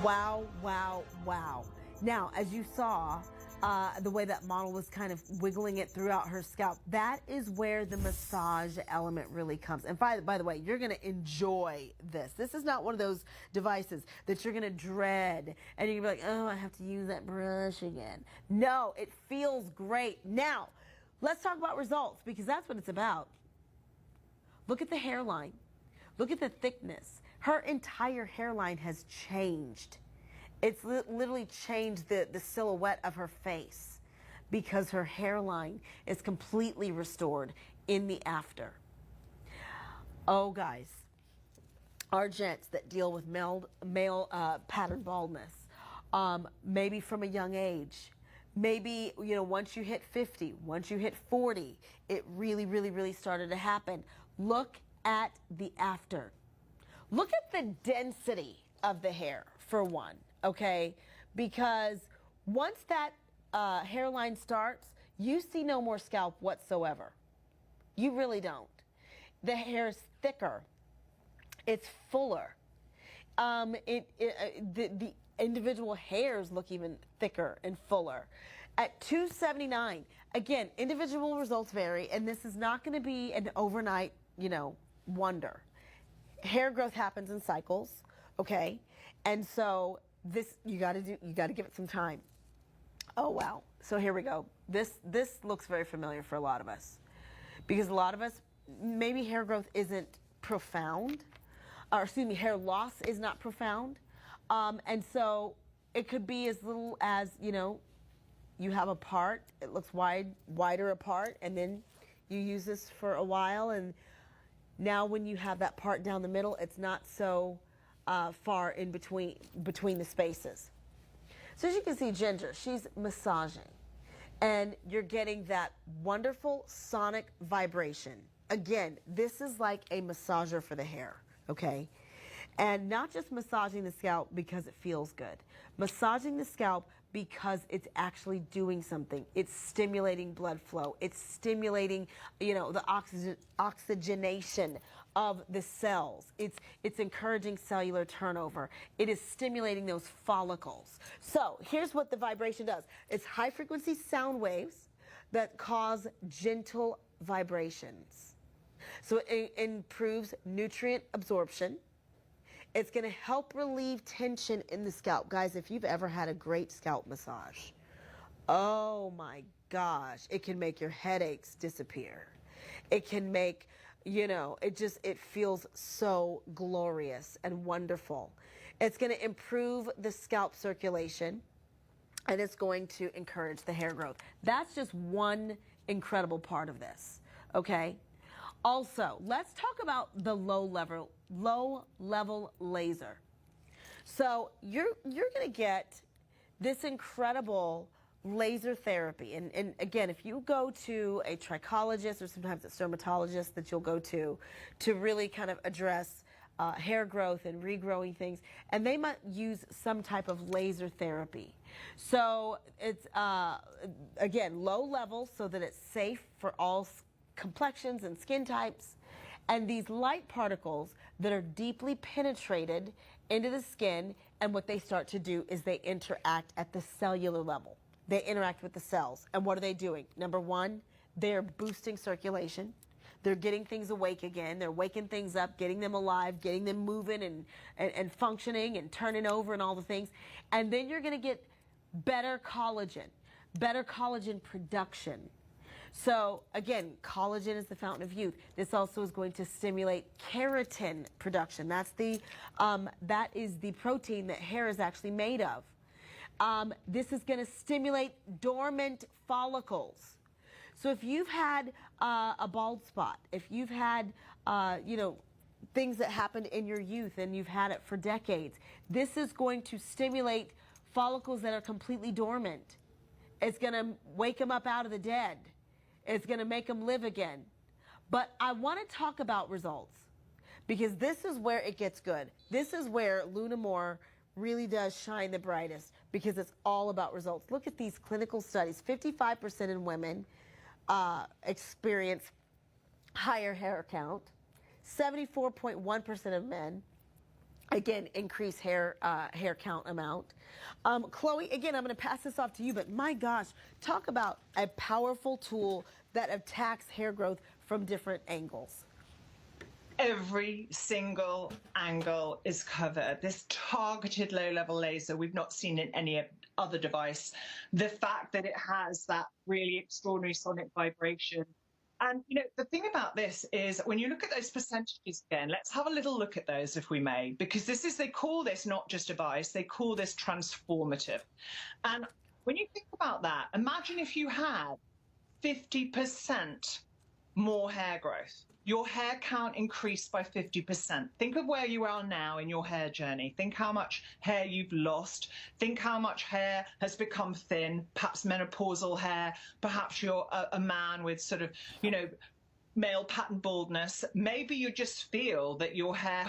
Wow, wow, wow. Now, as you saw, the way that model was kind of wiggling it throughout her scalp, that is where the massage element really comes. And by the way, you're going to enjoy this. This is not one of those devices that you're going to dread and you're going to be like, oh, I have to use that brush again. No, it feels great. Now, let's talk about results, because that's what it's about. Look at the hairline. Look at the thickness. Her entire hairline has changed. It's literally changed the silhouette of her face because her hairline is completely restored in the after. Oh, guys, our gents that deal with male pattern baldness, maybe from a young age, maybe, once you hit 50, once you hit 40, it really started to happen. Look at the after. Look at the density of the hair, for one, okay? Because once that hairline starts, you see no more scalp whatsoever. You really don't. The hair is thicker. It's fuller. The individual hairs look even thicker and fuller. At $279, again, individual results vary, and this is not going to be an overnight, wonder. Hair growth happens in cycles, okay? And so this, you got to give it some time. Oh, wow. So here we go. This looks very familiar for a lot of us, because a lot of us, maybe hair growth isn't profound, hair loss is not profound. And so it could be as little as, you have a part, it looks wider apart, and then you use this for a while, and now when you have that part down the middle, it's not so far in between the spaces. So as you can see, Ginger, she's massaging, and you're getting that wonderful sonic vibration. Again, this is like a massager for the hair, okay? And not just massaging the scalp because it feels good. Massaging the scalp because it's actually doing something. It's stimulating blood flow. It's stimulating, the oxygenation of the cells. It's encouraging cellular turnover. It is stimulating those follicles. So here's what the vibration does. It's high frequency sound waves that cause gentle vibrations. So it improves nutrient absorption. It's going to help relieve tension in the scalp. Guys, if you've ever had a great scalp massage, oh my gosh, it can make your headaches disappear. It can make, it feels so glorious and wonderful. It's going to improve the scalp circulation, and it's going to encourage the hair growth. That's just one incredible part of this, okay? Also, let's talk about the low level laser. So you're going to get this incredible laser therapy. And again, if you go to a trichologist or sometimes a dermatologist that you'll go to really kind of address hair growth and regrowing things, and they might use some type of laser therapy. So it's, again, low level so that it's safe for all complexions and skin types, and these light particles that are deeply penetrated into the skin, and what they start to do is they interact at the cellular level. They interact with the cells, and what are they doing? Number one, they're boosting circulation. They're getting things awake again. They're waking things up, getting them alive, getting them moving and functioning and turning over and all the things. And then you're going to get better collagen production. So again, collagen is the fountain of youth. This also is going to stimulate keratin production. That is the protein that hair is actually made of. This is going to stimulate dormant follicles. So if you've had a bald spot, if you've had, things that happened in your youth and you've had it for decades, this is going to stimulate follicles that are completely dormant. It's going to wake them up out of the dead. It's going to make them live again. But I want to talk about results, because this is where it gets good. This is where Luna Moore really does shine the brightest, because it's all about results. Look at these clinical studies. 55% in women experience higher hair count, 74.1% of men, again, increase hair count amount. Chloe, again, I'm going to pass this off to you, but my gosh, talk about a powerful tool that attacks hair growth from different angles. Every single angle is covered. This targeted low-level laser, we've not seen in any other device. The fact that it has that really extraordinary sonic vibration. And, you know, the thing about this is when you look at those percentages again, let's have a little look at those, if we may, because this is, they call this not just device, they call this transformative. And when you think about that, imagine if you had 50% more hair growth. Your hair count increased by 50%. Think of where you are now in your hair journey. Think how much hair you've lost. Think how much hair has become thin, perhaps menopausal hair. Perhaps you're a man with sort of, you know, male pattern baldness. Maybe you just feel that your hair